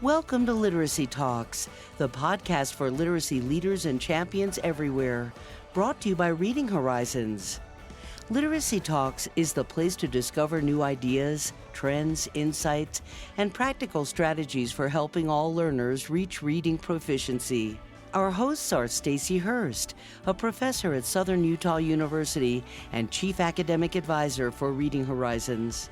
Welcome to Literacy Talks, the podcast for literacy leaders and champions everywhere, brought to you by Reading Horizons. Literacy Talks is the place to discover new ideas, trends, insights, and practical strategies for helping all learners reach reading proficiency. Our hosts are Stacy Hurst, a professor at Southern Utah University and Chief Academic Advisor for Reading Horizons.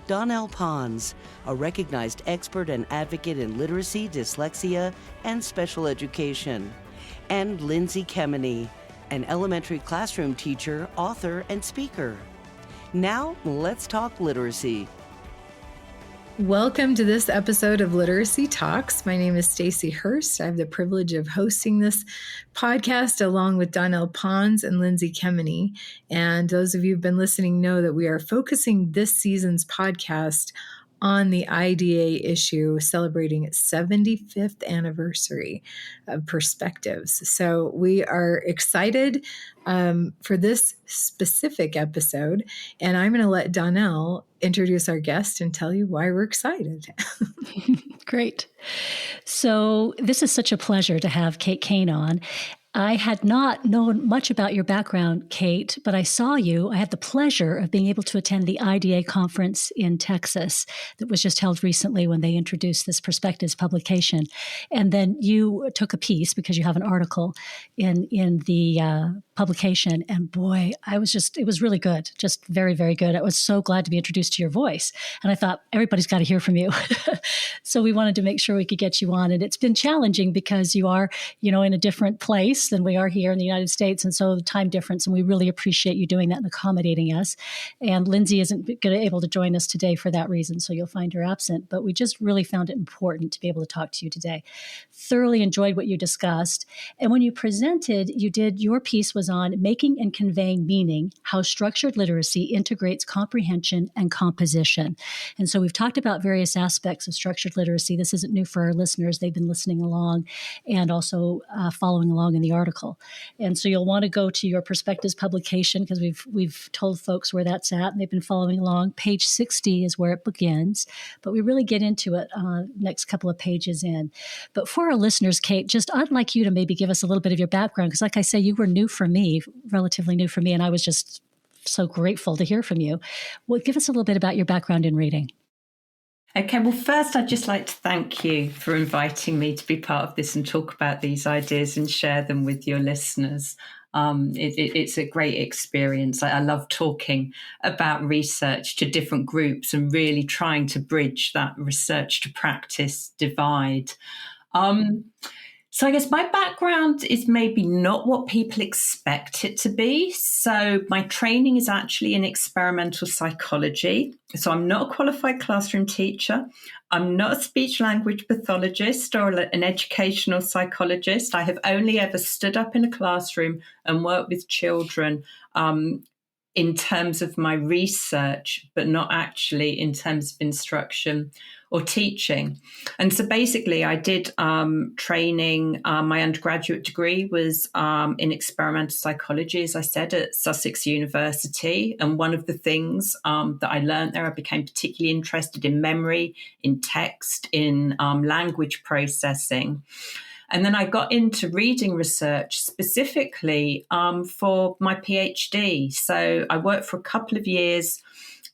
Donell Pons, a recognized expert and advocate in literacy, dyslexia, and special education. And Lindsay Kemeny, an elementary classroom teacher, author, and speaker. Now, let's talk literacy. Welcome to this episode of Literacy Talks. My name is Stacy Hurst. I have the privilege of hosting this podcast along with Donell Pons and Lindsay Kemeny. And those of you who've been listening know that we are focusing this season's podcast on the IDA issue, celebrating its 75th anniversary of Perspectives. So we are excited for this specific episode, and I'm going to let Donell introduce our guest and tell you why we're excited. Great. So this is such a pleasure to have Kate Cain on. I had not known much about your background, Kate, but I saw you. I had the pleasure of being able to attend the IDA conference in Texas that was just held recently when they introduced this Perspectives publication. And then you took a piece, because you have an article in the publication. And boy, it was really good, just very, very good. I was so glad to be introduced to your voice. And I thought, everybody's got to hear from you. So we wanted to make sure we could get you on. And it's been challenging because you are, in a different place than we are here in the United States. And so the time difference, and we really appreciate you doing that and accommodating us. And Lindsay isn't able to join us today for that reason, so you'll find her absent. But we just really found it important to be able to talk to you today. Thoroughly enjoyed what you discussed. And when you presented, your piece was on making and conveying meaning, how structured literacy integrates comprehension and composition. And so we've talked about various aspects of structured literacy. This isn't new for our listeners. They've been listening along and also following along in the article. And so you'll want to go to your Perspectives publication, because we've told folks where that's at, and they've been following along. Page 60 is where it begins, but we really get into it next couple of pages in. But for our listeners, Kate, I'd like you to maybe give us a little bit of your background, because like I say, you were relatively new for me, and I was just so grateful to hear from you. Well, give us a little bit about your background in reading. Okay, well, first, I'd just like to thank you for inviting me to be part of this and talk about these ideas and share them with your listeners. It's a great experience. I love talking about research to different groups and really trying to bridge that research to practice divide. So I guess my background is maybe not what people expect it to be. So my training is actually in experimental psychology. So I'm not a qualified classroom teacher. I'm not a speech language pathologist or an educational psychologist. I have only ever stood up in a classroom and worked with children in terms of my research, but not actually in terms of instruction or teaching. And so basically I did training. My undergraduate degree was in experimental psychology, as I said, at Sussex University. And one of the things that I learned there, I became particularly interested in memory, in text, in language processing. And then I got into reading research specifically for my PhD. So I worked for a couple of years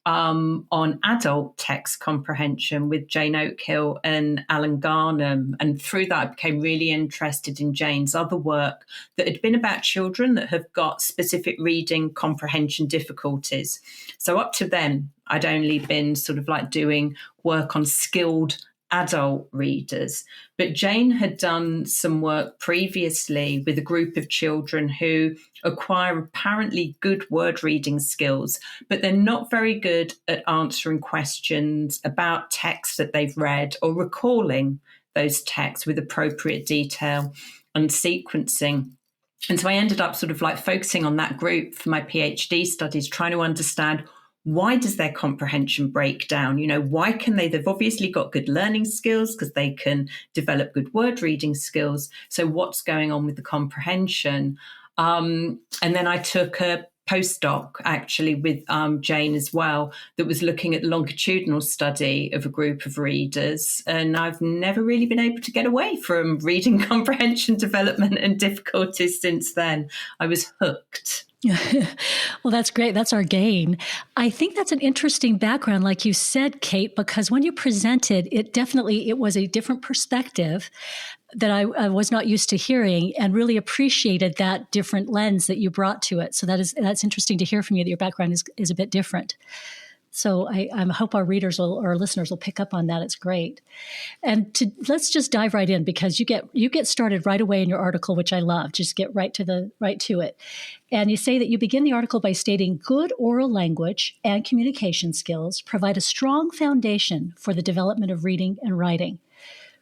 on adult text comprehension with Jane Oakhill and Alan Garnham. And through that, I became really interested in Jane's other work that had been about children that have got specific reading comprehension difficulties. So up to then, I'd only been sort of like doing work on skilled adult readers. But Jane had done some work previously with a group of children who acquire apparently good word reading skills, but they're not very good at answering questions about texts that they've read or recalling those texts with appropriate detail and sequencing. And so I ended up sort of like focusing on that group for my PhD studies, trying to understand, why does their comprehension break down? Why can they've obviously got good learning skills because they can develop good word reading skills. So what's going on with the comprehension? And then I took a postdoc actually with Jane as well that was looking at the longitudinal study of a group of readers, and I've never really been able to get away from reading comprehension development and difficulties since then. I was hooked. Well, that's great. That's our gain. I think that's an interesting background, like you said, Kate, because when you presented, it was a different perspective that I was not used to hearing, and really appreciated that different lens that you brought to it. So that's interesting to hear from you, that your background is a bit different. So I hope our readers or listeners will pick up on that. It's great. And let's just dive right in, because you get started right away in your article, which I love. Just get right to it. And you say that you begin the article by stating good oral language and communication skills provide a strong foundation for the development of reading and writing.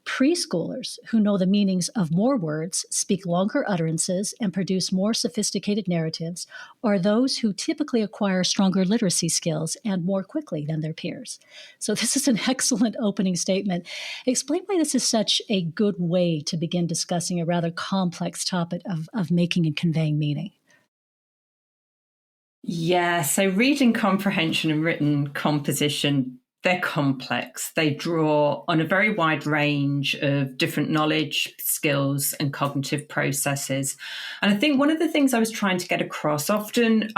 Preschoolers who know the meanings of more words, speak longer utterances, and produce more sophisticated narratives are those who typically acquire stronger literacy skills and more quickly than their peers. So this is an excellent opening statement. Explain why this is such a good way to begin discussing a rather complex topic of making and conveying meaning. Yeah, so reading comprehension and written composition, they're complex. They draw on a very wide range of different knowledge, skills, and cognitive processes. And I think one of the things I was trying to get across, often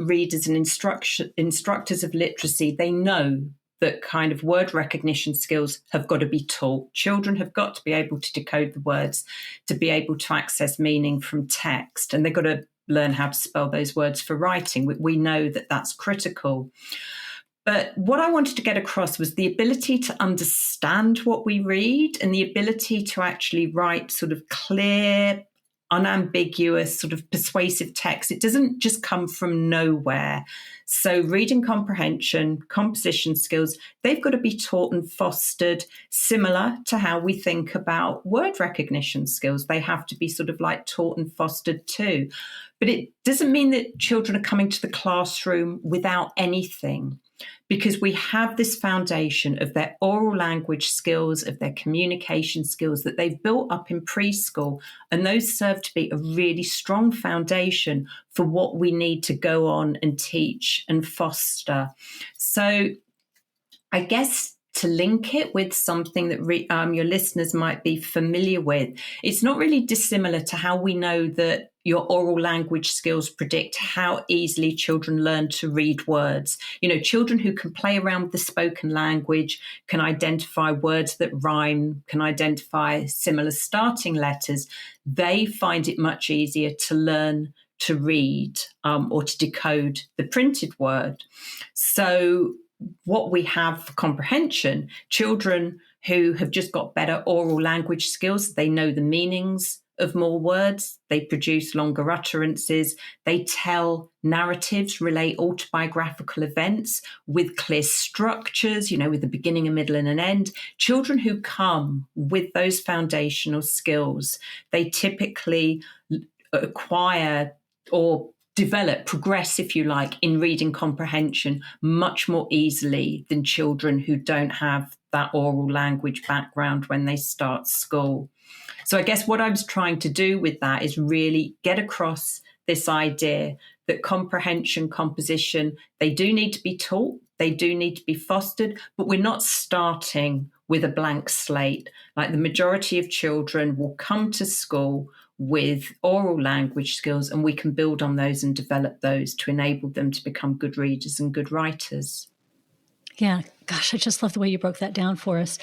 readers and instructors of literacy, they know that kind of word recognition skills have got to be taught. Children have got to be able to decode the words, to be able to access meaning from text, and they've got to learn how to spell those words for writing. We know that that's critical. But what I wanted to get across was the ability to understand what we read and the ability to actually write sort of clear, unambiguous, sort of persuasive text. It doesn't just come from nowhere. So reading comprehension, composition skills, they've got to be taught and fostered similar to how we think about word recognition skills. They have to be sort of like taught and fostered too. But it doesn't mean that children are coming to the classroom without anything, because we have this foundation of their oral language skills, of their communication skills that they've built up in preschool. And those serve to be a really strong foundation for what we need to go on and teach and foster. So I guess to link it with something that your listeners might be familiar with, it's not really dissimilar to how we know that your oral language skills predict how easily children learn to read words. You know, children who can play around with the spoken language, can identify words that rhyme, can identify similar starting letters, they find it much easier to learn to read or to decode the printed word. So what we have for comprehension, children who have just got better oral language skills, they know the meanings of more words, they produce longer utterances, they tell narratives, relate autobiographical events with clear structures, you know, with a beginning, a middle, and an end. Children who come with those foundational skills, they typically acquire or progress, if you like, in reading comprehension much more easily than children who don't have that oral language background when they start school. So I guess what I was trying to do with that is really get across this idea that comprehension, composition, they do need to be taught, they do need to be fostered, but we're not starting with a blank slate. Like the majority of children will come to school with oral language skills, and we can build on those and develop those to enable them to become good readers and good writers. Yeah, gosh, I just love the way you broke that down for us,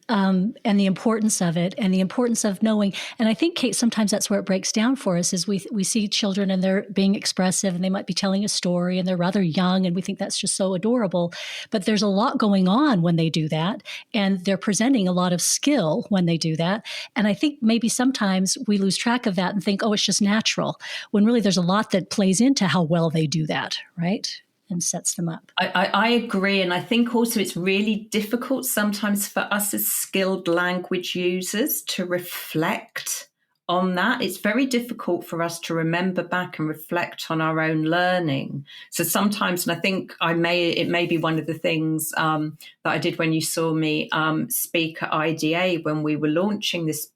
and the importance of it, and the importance of knowing. And I think, Kate, sometimes that's where it breaks down for us, is we see children and they're being expressive, and they might be telling a story, and they're rather young, and we think that's just so adorable. But there's a lot going on when they do that, and they're presenting a lot of skill when they do that. And I think maybe sometimes we lose track of that and think, oh, it's just natural, when really there's a lot that plays into how well they do that, right? And sets them up. I agree. And I think also it's really difficult sometimes for us as skilled language users to reflect on that. It's very difficult for us to remember back and reflect on our own learning. So sometimes, and I think it may be one of the things that I did when you saw me speak at IDA when we were launching this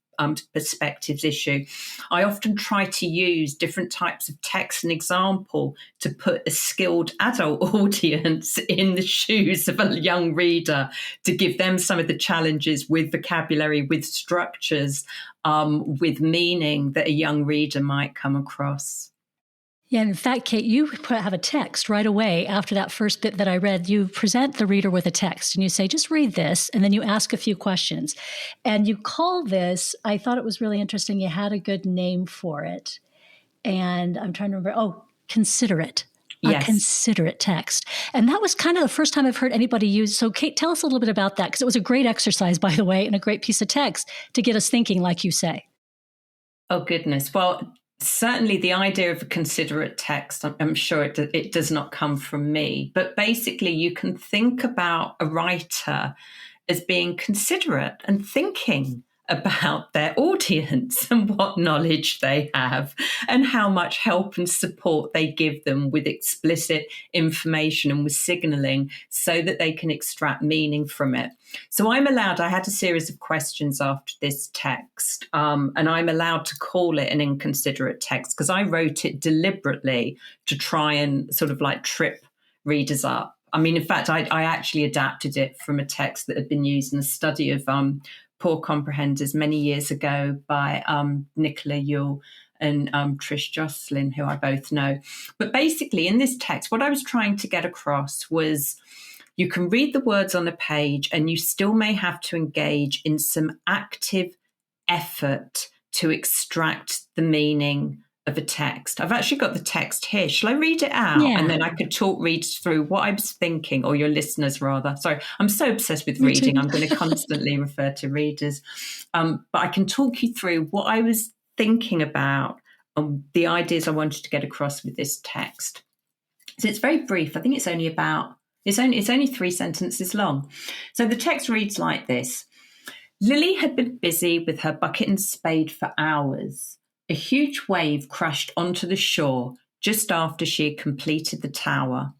perspectives issue, I often try to use different types of text and example to put a skilled adult audience in the shoes of a young reader, to give them some of the challenges with vocabulary, with structures, with meaning that a young reader might come across. Yeah, in fact, Kate, you have a text right away after that first bit that I read. You present the reader with a text and you say, just read this, and then you ask a few questions. And you call this, I thought it was really interesting, you had a good name for it. And I'm trying to remember, considerate. Yes. A considerate text. And that was kind of the first time I've heard anybody use. So Kate, tell us a little bit about that, because it was a great exercise, by the way, and a great piece of text to get us thinking, like you say. Oh, goodness. Well, certainly the idea of a considerate text, I'm sure it does not come from me. But basically, you can think about a writer as being considerate and thinking about their audience and what knowledge they have and how much help and support they give them with explicit information and with signaling so that they can extract meaning from it. So I had a series of questions after this text, and I'm allowed to call it an inconsiderate text because I wrote it deliberately to try and sort of like trip readers up. I mean, in fact, I actually adapted it from a text that had been used in a study of poor comprehenders many years ago by Nicola Yule and Trish Jocelyn, who I both know. But basically, in this text, what I was trying to get across was you can read the words on a page and you still may have to engage in some active effort to extract the meaning of a text. I've actually got the text here. Shall I read it out? Yeah. And then I could read through what I was thinking, or your listeners rather. Sorry, I'm so obsessed with reading. I'm going to constantly refer to readers. But I can talk you through what I was thinking about, the ideas I wanted to get across with this text. So it's very brief. I think it's only 3 sentences long. So the text reads like this. Lily had been busy with her bucket and spade for hours. A huge wave crashed onto the shore just after she had completed the tower.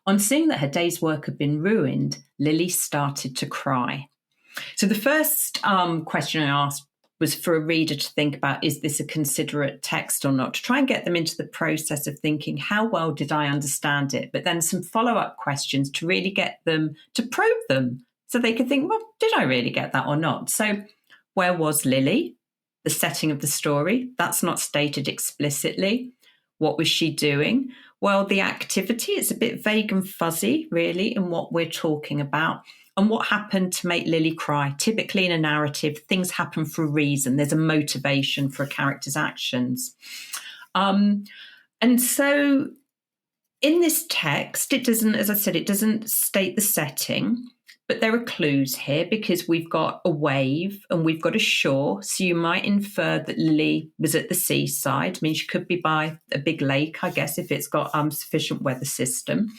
On seeing that her day's work had been ruined, Lily started to cry. So the first question I asked was for a reader to think about, is this a considerate text or not? To try and get them into the process of thinking, how well did I understand it? But then some follow-up questions to really get them to probe them so they could think, well, did I really get that or not? So where was Lily? The setting of the story, that's not stated explicitly. What was she doing? Well, the activity is a bit vague and fuzzy, really, in what we're talking about. And what happened to make Lily cry? Typically in a narrative, things happen for a reason. There's a motivation for a character's actions. And so in this text, it doesn't, as I said, it doesn't state the setting. But there are clues here because we've got a wave and we've got a shore. So you might infer that Lily was at the seaside. I mean, she could be by a big lake, I guess, if it's got sufficient weather system.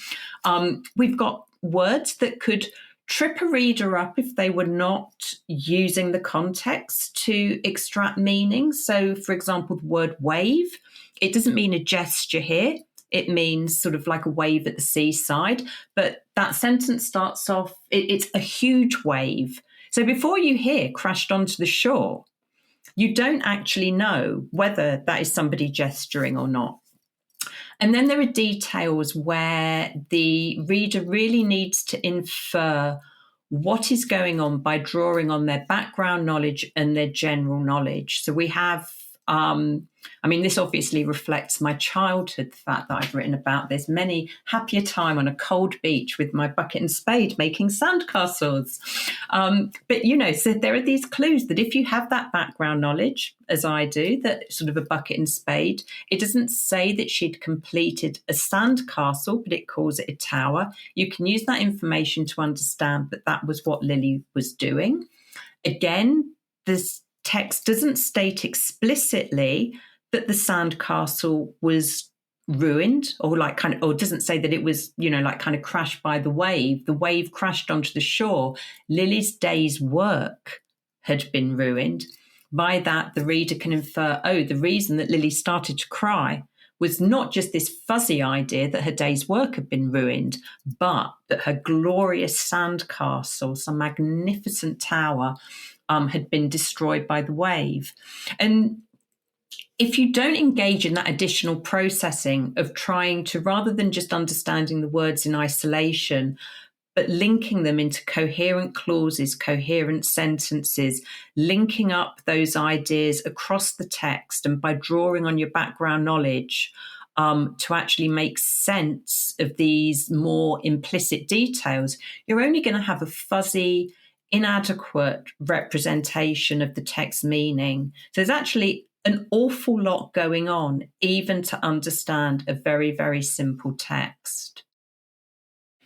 We've got words that could trip a reader up if they were not using the context to extract meaning. So, for example, the word wave, it doesn't mean a gesture here. It means sort of like a wave at the seaside. But that sentence starts off, it's a huge wave. So before you hear crashed onto the shore, you don't actually know whether that is somebody gesturing or not. And then there are details where the reader really needs to infer what is going on by drawing on their background knowledge and their general knowledge. So we have this obviously reflects my childhood, the fact that I've written about this. Many happier time on a cold beach with my bucket and spade making sandcastles. But, so there are these clues that if you have that background knowledge, as I do, that sort of a bucket and spade, it doesn't say that she'd completed a sandcastle, but it calls it a tower. You can use that information to understand that that was what Lily was doing. Again, this text doesn't state explicitly that the sandcastle was ruined or doesn't say that it was, kind of crashed by the wave. The wave crashed onto the shore. Lily's day's work had been ruined. By that, the reader can infer, the reason that Lily started to cry was not just this fuzzy idea that her day's work had been ruined, but that her glorious sandcastle, some magnificent tower, had been destroyed by the wave. And if you don't engage in that additional processing of trying to, rather than just understanding the words in isolation, but linking them into coherent clauses, coherent sentences, linking up those ideas across the text, and by drawing on your background knowledge to actually make sense of these more implicit details, you're only going to have a fuzzy, inadequate representation of the text meaning. So there's actually an awful lot going on, even to understand a very, very simple text.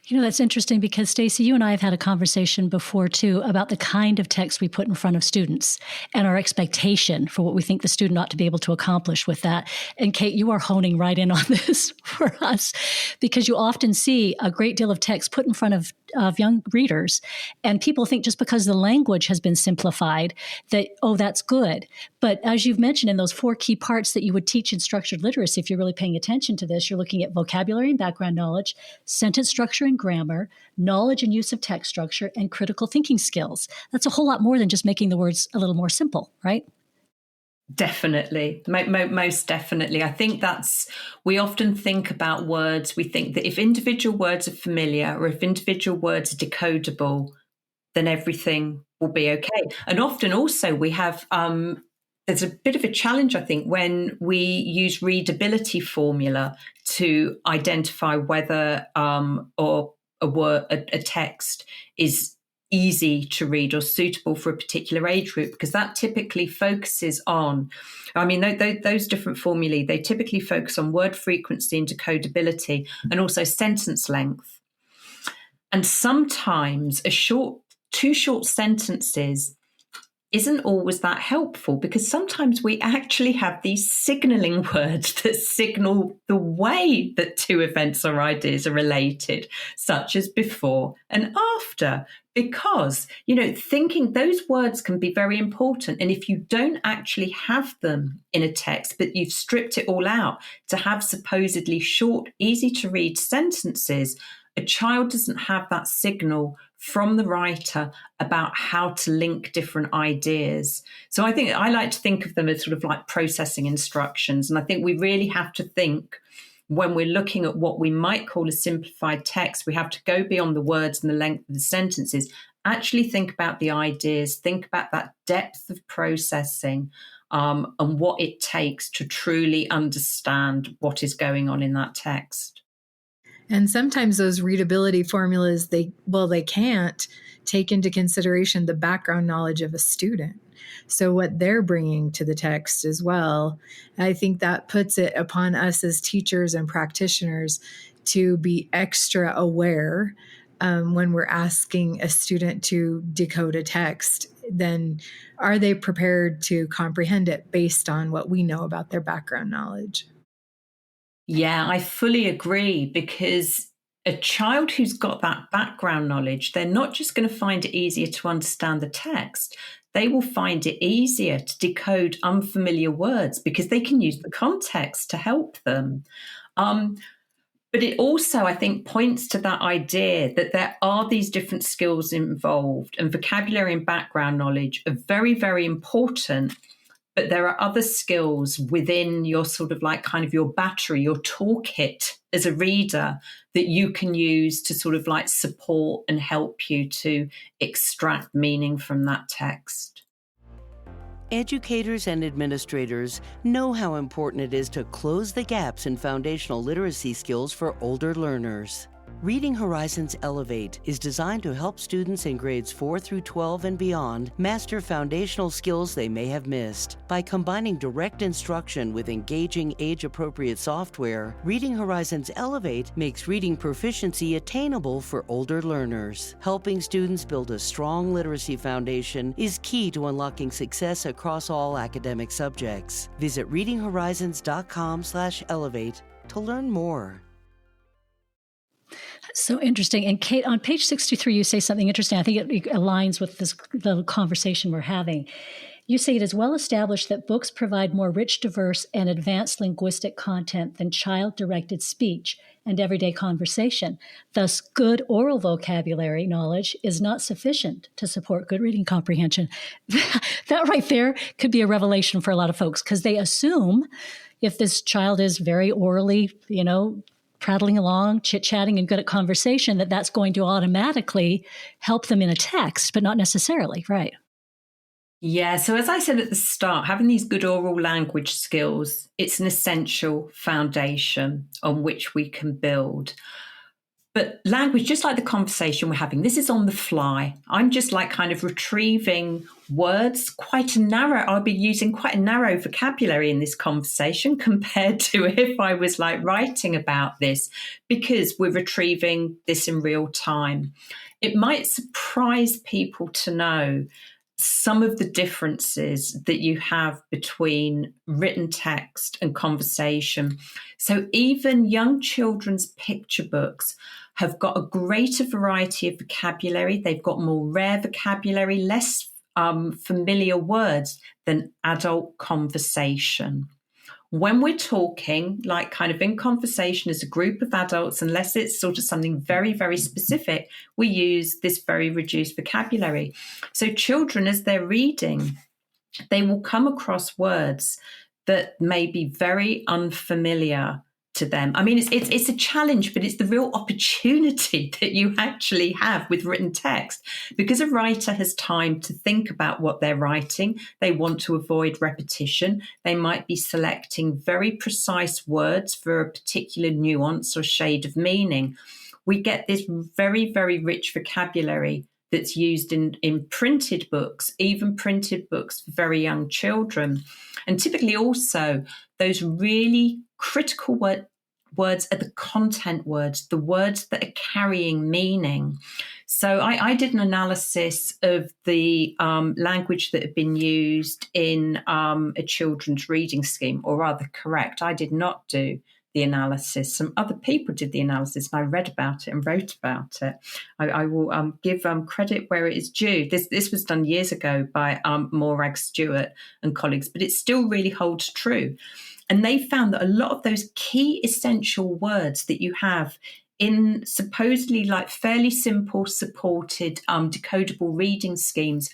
You know, that's interesting because, Stacy, you and I have had a conversation before, too, about the kind of text we put in front of students and our expectation for what we think the student ought to be able to accomplish with that. And Kate, you are honing right in on this for us, because you often see a great deal of text put in front of young readers, and people think just because the language has been simplified that, oh, that's good. But as you've mentioned in those 4 key parts that you would teach in structured literacy, if you're really paying attention to this, you're looking at vocabulary and background knowledge, sentence structure and grammar, knowledge and use of text structure, and critical thinking skills. That's a whole lot more than just making the words a little more simple, right? Definitely. Most definitely. I think we often think about words. We think that if individual words are familiar or if individual words are decodable, then everything will be okay. And often also we have, there's a bit of a challenge, I think, when we use readability formula to identify whether or a text is easy to read or suitable for a particular age group, because that typically focuses on, those different formulae, they typically focus on word frequency and decodability and also sentence length. And sometimes two short sentences isn't always that helpful, because sometimes we actually have these signaling words that signal the way that 2 events or ideas are related, such as before and after, because, thinking those words can be very important. And if you don't actually have them in a text, but you've stripped it all out to have supposedly short, easy to read sentences, a child doesn't have that signal from the writer about how to link different ideas. So I think I like to think of them as sort of like processing instructions. And I think we really have to think, when we're looking at what we might call a simplified text, we have to go beyond the words and the length of the sentences, actually think about the ideas, think about that depth of processing, and what it takes to truly understand what is going on in that text. And sometimes those readability formulas, they can't take into consideration the background knowledge of a student. So what they're bringing to the text as well. I think that puts it upon us as teachers and practitioners to be extra aware when we're asking a student to decode a text. Then are they prepared to comprehend it based on what we know about their background knowledge? Yeah, I fully agree, because a child who's got that background knowledge, they're not just going to find it easier to understand the text. They will find it easier to decode unfamiliar words because they can use the context to help them. But it also, I think, points to that idea that there are these different skills involved, and vocabulary and background knowledge are very, very important. But there are other skills within your sort of like kind of your battery, your toolkit as a reader, that you can use to sort of like support and help you to extract meaning from that text. Educators and administrators know how important it is to close the gaps in foundational literacy skills for older learners. Reading Horizons Elevate is designed to help students in grades 4 through 12 and beyond master foundational skills they may have missed. By combining direct instruction with engaging age-appropriate software, Reading Horizons Elevate makes reading proficiency attainable for older learners. Helping students build a strong literacy foundation is key to unlocking success across all academic subjects. Visit readinghorizons.com/elevate to learn more. So interesting. And Kate, on page 63, you say something interesting. I think it aligns with the conversation we're having. You say it is well established that books provide more rich, diverse, and advanced linguistic content than child-directed speech and everyday conversation. Thus, good oral vocabulary knowledge is not sufficient to support good reading comprehension. That right there could be a revelation for a lot of folks, because they assume if this child is very orally, prattling along, chit-chatting, and good at conversation, that's going to automatically help them in a text, but not necessarily, right? Yeah, so as I said at the start, having these good oral language skills, it's an essential foundation on which we can build. But language, just like the conversation we're having, this is on the fly. I'm just like kind of retrieving words, I'll be using quite a narrow vocabulary in this conversation compared to if I was like writing about this, because we're retrieving this in real time. It might surprise people to know some of the differences that you have between written text and conversation. So even young children's picture books have got a greater variety of vocabulary. They've got more rare vocabulary, less familiar words than adult conversation. When we're talking, like kind of in conversation as a group of adults, unless it's sort of something very, very specific, we use this very reduced vocabulary. So children, as they're reading, they will come across words that may be very unfamiliar to them. I mean, it's a challenge, but it's the real opportunity that you actually have with written text, because a writer has time to think about what they're writing. They want to avoid repetition. They might be selecting very precise words for a particular nuance or shade of meaning. We get this very, very rich vocabulary that's used in printed books, even printed books for very young children. And typically also those really critical words are the content words, the words that are carrying meaning. So I did an analysis of the language that had been used in a children's reading scheme, or rather correct, I did not do the analysis. Some other people did the analysis, and I read about it and wrote about it. I will give credit where it is due. This was done years ago by Morag Stewart and colleagues, but it still really holds true. And they found that a lot of those key essential words that you have in supposedly like fairly simple supported decodable reading schemes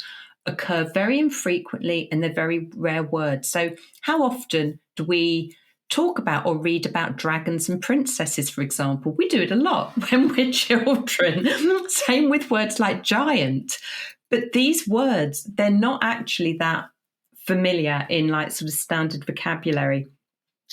occur very infrequently, and they're very rare words. So how often do we talk about or read about dragons and princesses, for example? We do it a lot when we're children. Same with words like giant. But these words, they're not actually that familiar in like sort of standard vocabulary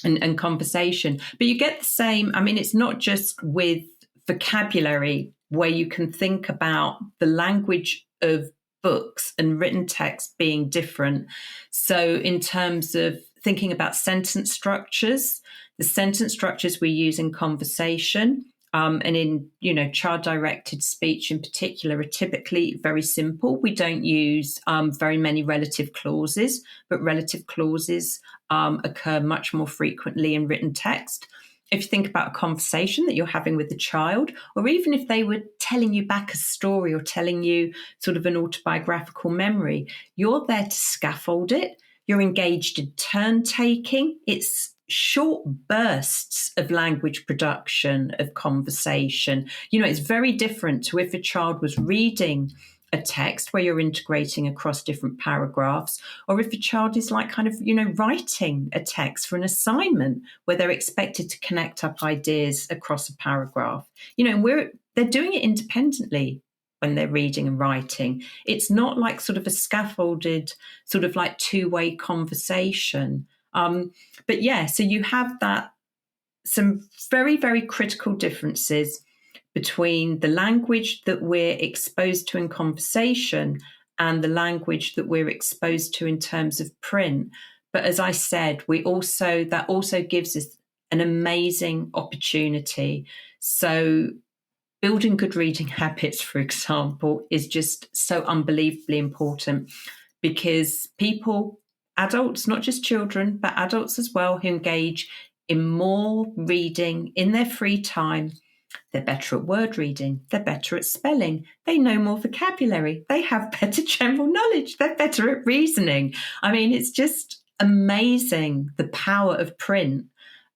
and conversation. But you get the same, I mean, it's not just with vocabulary where you can think about the language of books and written text being different. So in terms of thinking about sentence structures, the sentence structures we use in conversation and in, child-directed speech in particular are typically very simple. We don't use very many relative clauses, but relative clauses occur much more frequently in written text. If you think about a conversation that you're having with a child, or even if they were telling you back a story or telling you sort of an autobiographical memory, you're there to scaffold it. You're engaged in turn taking. It's short bursts of language production, of conversation. It's very different to if a child was reading a text where you're integrating across different paragraphs, or if a child is like kind of, writing a text for an assignment where they're expected to connect up ideas across a paragraph. They're doing it independently when they're reading and writing. It's not like sort of a scaffolded sort of like two-way conversation. But yeah, so you have some very, very critical differences between the language that we're exposed to in conversation and the language that we're exposed to in terms of print. But as I said, that also gives us an amazing opportunity. So building good reading habits, for example, is just so unbelievably important, because people, adults, not just children, but adults as well, who engage in more reading in their free time They're better at word reading. They're better at spelling. They know more vocabulary. They have better general knowledge. They're better at reasoning. I mean, it's just amazing the power of print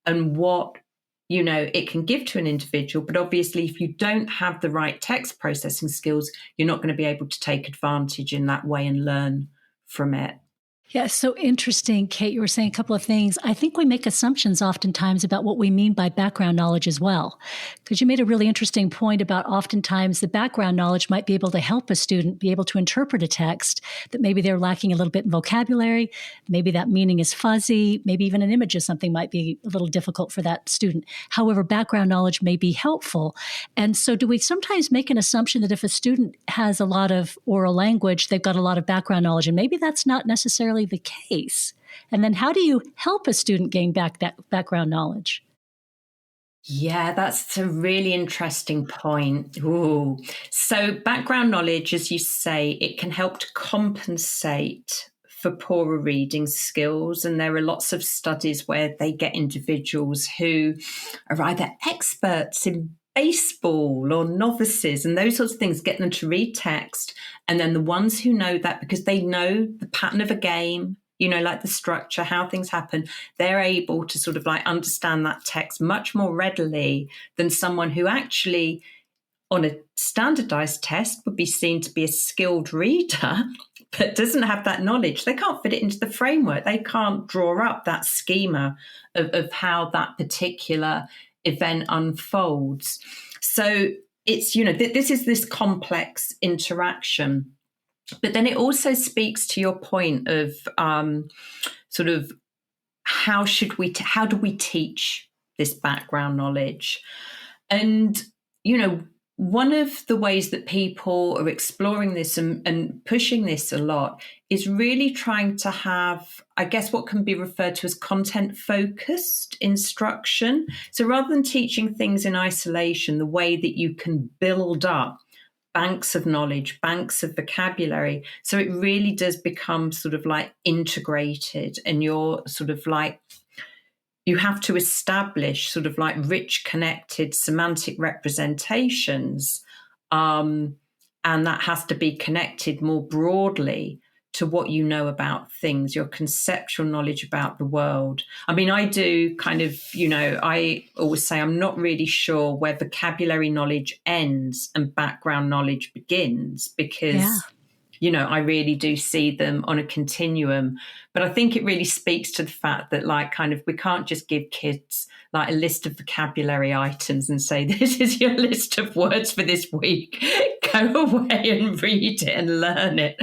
and what, it can give to an individual. But obviously, if you don't have the right text processing skills, you're not going to be able to take advantage in that way and learn from it. Yeah, so interesting, Kate. You were saying a couple of things. I think we make assumptions oftentimes about what we mean by background knowledge as well. Because you made a really interesting point about oftentimes the background knowledge might be able to help a student be able to interpret a text that maybe they're lacking a little bit in vocabulary. Maybe that meaning is fuzzy. Maybe even an image of something might be a little difficult for that student. However, background knowledge may be helpful. And so do we sometimes make an assumption that if a student has a lot of oral language, they've got a lot of background knowledge, and maybe that's not necessarily the case? And then how do you help a student gain back that background knowledge? Yeah, that's a really interesting point. Ooh. So background knowledge, as you say, it can help to compensate for poorer reading skills. And there are lots of studies where they get individuals who are either experts in baseball or novices and those sorts of things, get them to read text. And then the ones who know that because they know the pattern of a game, like the structure, how things happen, they're able to sort of like understand that text much more readily than someone who actually on a standardized test would be seen to be a skilled reader, but doesn't have that knowledge. They can't fit it into the framework. They can't draw up that schema of how that particular event unfolds. So it's, this is this complex interaction. But then it also speaks to your point of sort of how do we teach this background knowledge? And, one of the ways that people are exploring this and pushing this a lot is really trying to have, I guess, what can be referred to as content-focused instruction. So rather than teaching things in isolation, the way that you can build up banks of knowledge, banks of vocabulary, so it really does become sort of like integrated, and you're sort of like, you have to establish sort of like rich, connected semantic representations. And that has to be connected more broadly to what you know about things, your conceptual knowledge about the world. I mean, I do kind of, I always say I'm not really sure where vocabulary knowledge ends and background knowledge begins, because I really do see them on a continuum. But I think it really speaks to the fact that like kind of we can't just give kids like a list of vocabulary items and say, this is your list of words for this week. Go away and read it and learn it.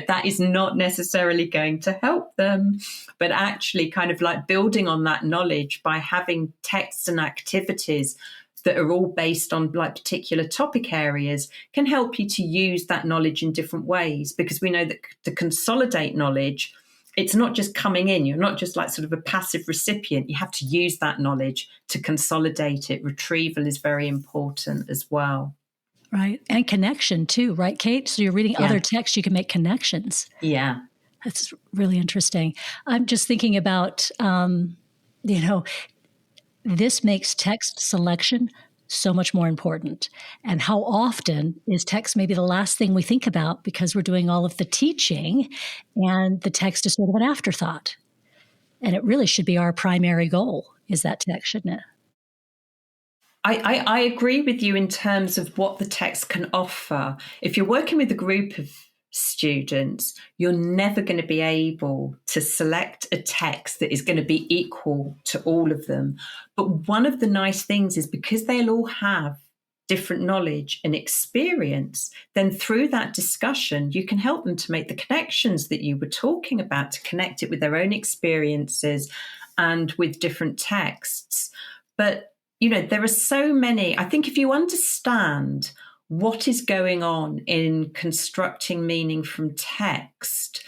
That is not necessarily going to help them. But actually kind of like building on that knowledge by having texts and activities that are all based on like particular topic areas can help you to use that knowledge in different ways, because we know that to consolidate knowledge, it's not just coming in. You're not just like sort of a passive recipient. You have to use that knowledge to consolidate it. Retrieval is very important as well. Right. And connection too, right, Kate? So you're reading other texts, you can make connections. Yeah. That's really interesting. I'm just thinking about, this makes text selection so much more important. And how often is text maybe the last thing we think about because we're doing all of the teaching and the text is sort of an afterthought. And it really should be our primary goal, is that text, shouldn't it? I agree with you in terms of what the text can offer. If you're working with a group of students, you're never going to be able to select a text that is going to be equal to all of them. But one of the nice things is because they'll all have different knowledge and experience, then through that discussion, you can help them to make the connections that you were talking about, to connect it with their own experiences and with different texts. But, there are so many. I think if you understand what is going on in constructing meaning from text,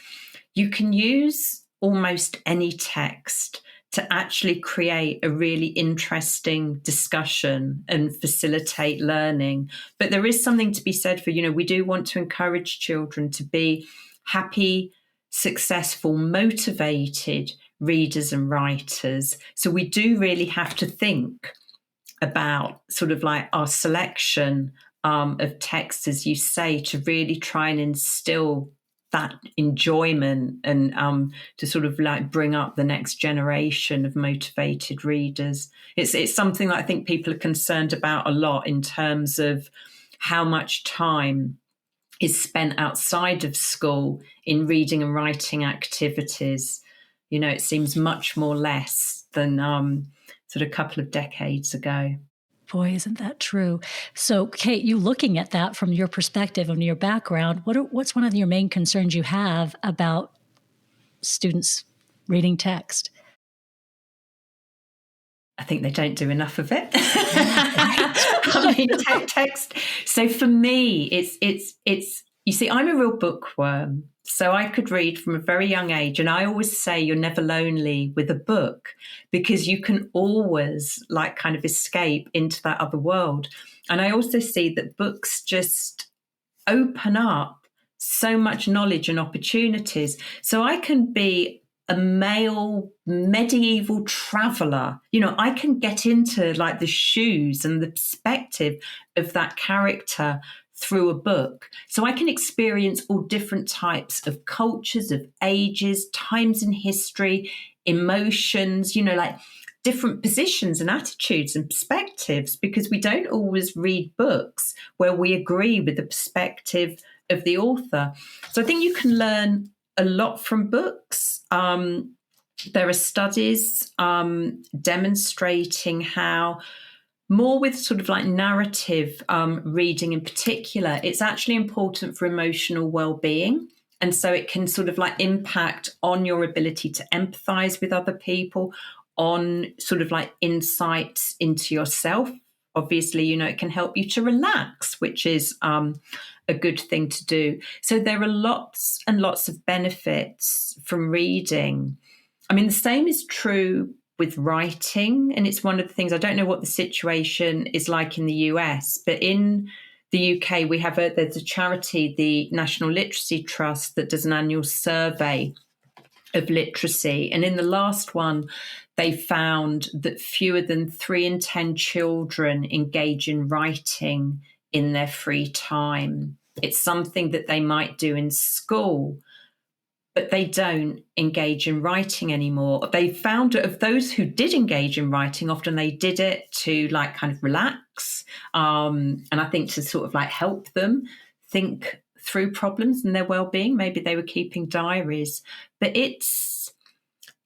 you can use almost any text to actually create a really interesting discussion and facilitate learning. But there is something to be said for, we do want to encourage children to be happy, successful, motivated readers and writers. So we do really have to think about sort of like our selection of texts, as you say, to really try and instill that enjoyment and to sort of like bring up the next generation of motivated readers. It's something that I think people are concerned about a lot in terms of how much time is spent outside of school in reading and writing activities. You know, it seems much more less than sort of a couple of decades ago. Boy, isn't that true? So, Kate, you looking at that from your perspective and your background, what's one of your main concerns you have about students reading text? I think they don't do enough of it. I mean, text. So for me, it's. You see, I'm a real bookworm, so I could read from a very young age, and I always say you're never lonely with a book because you can always like kind of escape into that other world. And I also see that books just open up so much knowledge and opportunities. So I can be a male medieval traveler. You know, I can get into like the shoes and the perspective of that character through a book. So I can experience all different types of cultures, of ages, times in history, emotions, you know, like different positions and attitudes and perspectives, because we don't always read books where we agree with the perspective of the author. So I think you can learn a lot from books. There are studies demonstrating how more with sort of like narrative reading in particular, it's actually important for emotional well-being. And so it can sort of like impact on your ability to empathize with other people, on sort of like insights into yourself. Obviously, you know, it can help you to relax, which is a good thing to do. So there are lots and lots of benefits from reading. I mean, the same is true with writing. And it's one of the things, I don't know what the situation is like in the US, but in the UK, we have there's a charity, the National Literacy Trust, that does an annual survey of literacy. And in the last one, they found that fewer than 3 in 10 children engage in writing in their free time. It's something that they might do in school, but they don't engage in writing anymore. They found that of those who did engage in writing, often they did it to like kind of relax. And I think to sort of like help them think through problems and their well-being. Maybe they were keeping diaries, but it's,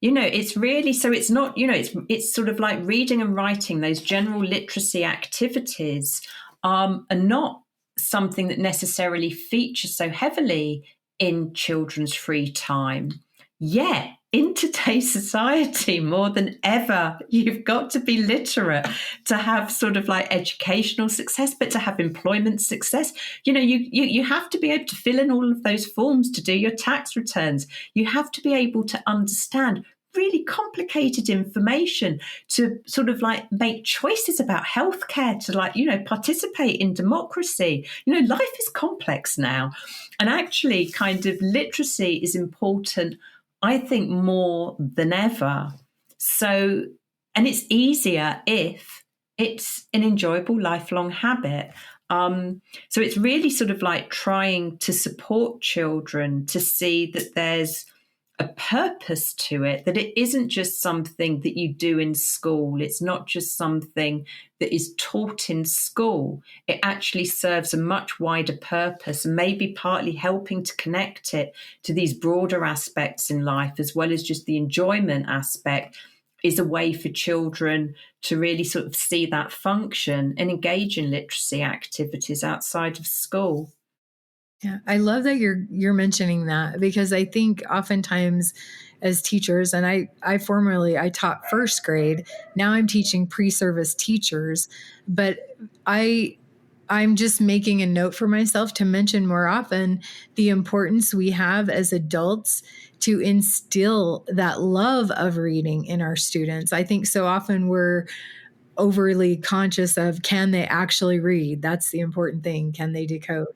you know, it's really, so it's not, you know, it's sort of like reading and writing, those general literacy activities are not something that necessarily features so heavily in children's free time. Yet, in today's society, more than ever, you've got to be literate to have sort of like educational success, but to have employment success. You know, you have to be able to fill in all of those forms to do your tax returns. You have to be able to understand really complicated information, to sort of like make choices about healthcare, to like, you know, participate in democracy. You know, life is complex now. And actually kind of literacy is important, I think, more than ever. So, and it's easier if it's an enjoyable lifelong habit. So it's really sort of like trying to support children to see that there's a purpose to it, that it isn't just something that you do in school. It's not just something that is taught in school. It actually serves a much wider purpose, and maybe partly helping to connect it to these broader aspects in life, as well as just the enjoyment aspect, is a way for children to really sort of see that function and engage in literacy activities outside of school. Yeah, I love that you're mentioning that, because I think oftentimes as teachers, and I formerly taught first grade, now I'm teaching pre-service teachers, but I'm just making a note for myself to mention more often the importance we have as adults to instill that love of reading in our students. I think so often we're overly conscious of, can they actually read? That's the important thing. Can they decode?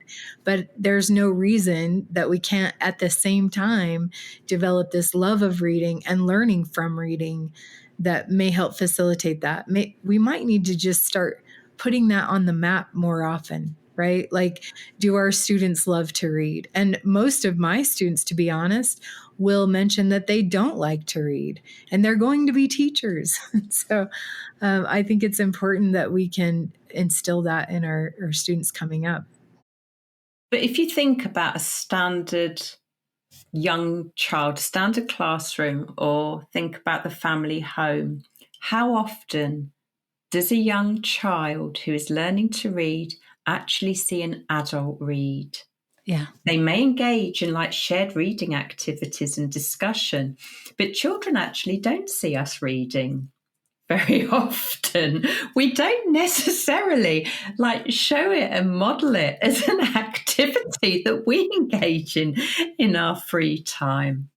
But there's no reason that we can't at the same time develop this love of reading and learning from reading that may help facilitate that. We might need to just start putting that on the map more often, right? Like, do our students love to read? And most of my students, to be honest, will mention that they don't like to read, and they're going to be teachers. So I think it's important that we can instill that in our students coming up. But if you think about a standard young child, standard classroom, or think about the family home, how often does a young child who is learning to read actually see an adult read? Yeah. They may engage in like shared reading activities and discussion, but children actually don't see us reading very often. We don't necessarily like show it and model it as an activity that we engage in our free time.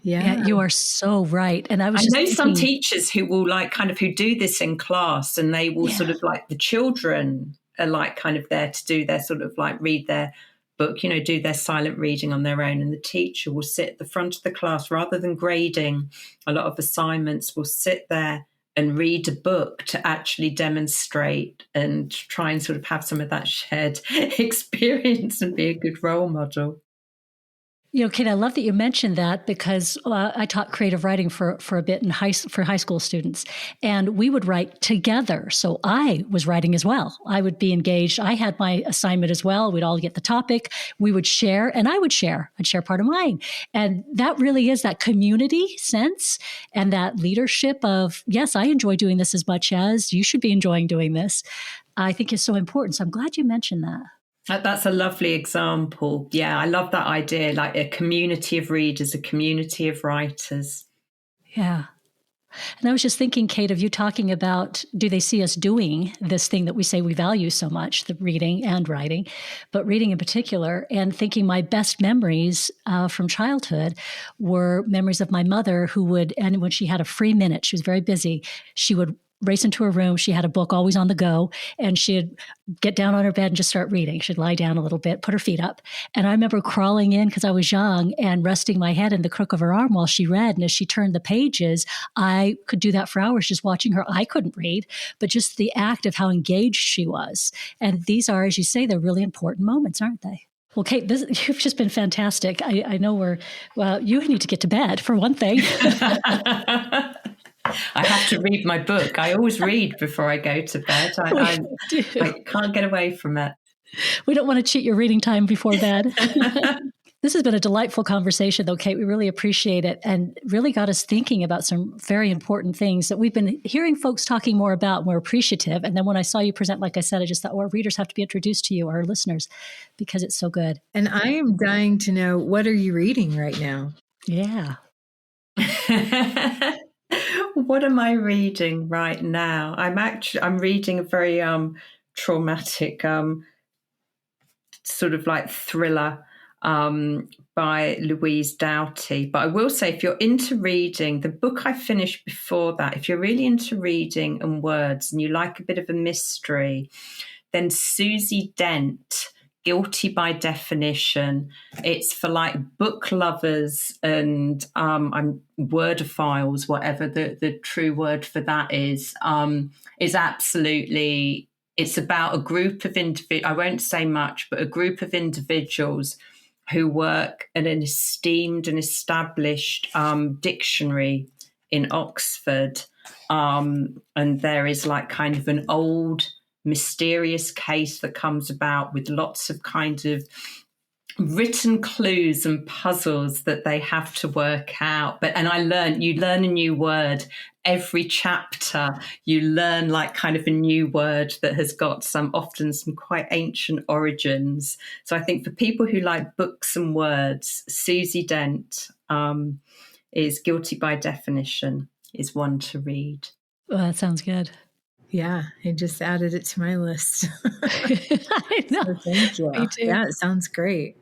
Yeah, you are so right. And I was just know thinking, some teachers who will like kind of who do this in class, and they will sort of like, the children are like kind of there to do their sort of like read their book, you know, do their silent reading on their own. And the teacher will sit at the front of the class rather than grading a lot of assignments, will sit there and read a book to actually demonstrate and try and sort of have some of that shared experience and be a good role model. You know, Kate, I love that you mentioned that, because I taught creative writing for a bit for high school students, and we would write together. So I was writing as well. I would be engaged. I had my assignment as well. We'd all get the topic. We would share, and I would share. I'd share part of mine. And that really is that community sense and that leadership of, yes, I enjoy doing this as much as you should be enjoying doing this, I think is so important. So I'm glad you mentioned that. That's a lovely example. Yeah, I love that idea, like a community of readers, a community of writers. Yeah. And I was just thinking, Kate, of you talking about, do they see us doing this thing that we say we value so much, the reading and writing, but reading in particular, and thinking my best memories from childhood were memories of my mother who would, and when she had a free minute, she was very busy, she would race into her room. She had a book always on the go, and she'd get down on her bed and just start reading. She'd lie down a little bit, put her feet up. And I remember crawling in because I was young and resting my head in the crook of her arm while she read. And as she turned the pages, I could do that for hours just watching her. I couldn't read, but just the act of how engaged she was. And these are, as you say, they're really important moments, aren't they? Well, Kate, you've just been fantastic. I know you need to get to bed for one thing. I have to read my book. I always read before I go to bed. I can't get away from it. We don't want to cheat your reading time before bed. This has been a delightful conversation, though, Kate. We really appreciate it, and really got us thinking about some very important things that we've been hearing folks talking more about, and we're appreciative. And then when I saw you present, like I said, I just thought, our readers have to be introduced to you, our listeners, because it's so good. And I am dying to know, what are you reading right now? Yeah. What am I reading right now? I'm reading a very traumatic sort of like thriller by Louise Doughty. But I will say, if you're into reading, the book I finished before that, if you're really into reading and words and you like a bit of a mystery, then Susie Dent, Guilty by Definition. It's for like book lovers and wordophiles, whatever the true word for that is absolutely, it's about a group of I won't say much, but a group of individuals who work at an esteemed and established dictionary in Oxford. And there is like kind of an old mysterious case that comes about with lots of kind of written clues and puzzles that they have to work out. You learn a new word every chapter. You learn like kind of a new word that has got often some quite ancient origins. So I think for people who like books and words, Susie Dent is Guilty by Definition is one to read. Well, that sounds good. Yeah, I just added it to my list. I know. So thank you. Me too. Yeah, it sounds great.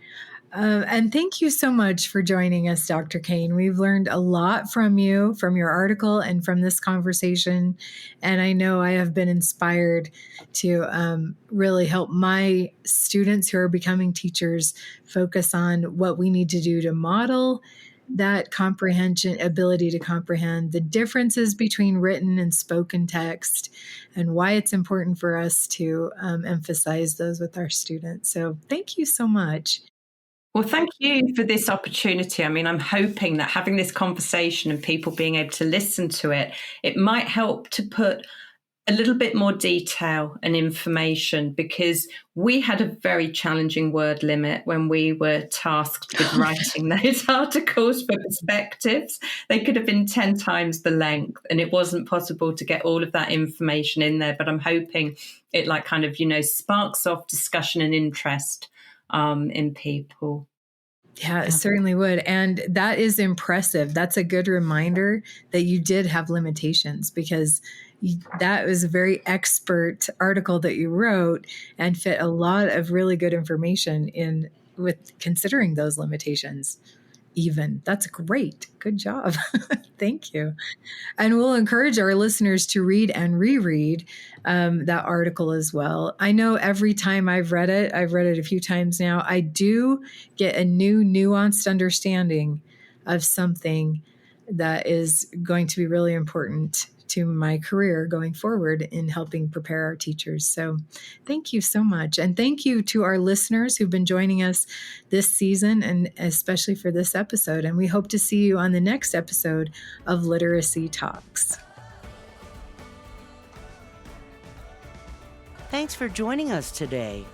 And thank you so much for joining us, Dr. Cain. We've learned a lot from you, from your article and from this conversation. And I know I have been inspired to really help my students who are becoming teachers focus on what we need to do to model that comprehension, ability to comprehend the differences between written and spoken text, and why it's important for us to emphasize those with our students. So thank you so much. Well, thank you for this opportunity. I mean, I'm hoping that having this conversation and people being able to listen to it, it might help to put a little bit more detail and information, because we had a very challenging word limit when we were tasked with writing those articles for perspectives. They could have been 10 times the length, and it wasn't possible to get all of that information in there. But I'm hoping it sparks off discussion and interest in people. Yeah, it certainly would. And that is impressive. That's a good reminder that you did have limitations, because that was a very expert article that you wrote and fit a lot of really good information in with considering those limitations. Even that's great. Good job. Thank you. And we'll encourage our listeners to read and reread that article as well. I know every time I've read it a few times now, I do get a new nuanced understanding of something that is going to be really important to my career going forward in helping prepare our teachers. So thank you so much. And thank you to our listeners who've been joining us this season, and especially for this episode. And we hope to see you on the next episode of Literacy Talks. Thanks for joining us today.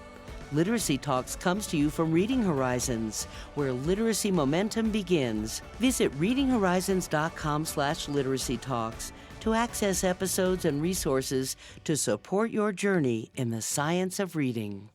Literacy Talks comes to you from Reading Horizons, where literacy momentum begins. Visit readinghorizons.com/literacy talks to access episodes and resources to support your journey in the science of reading.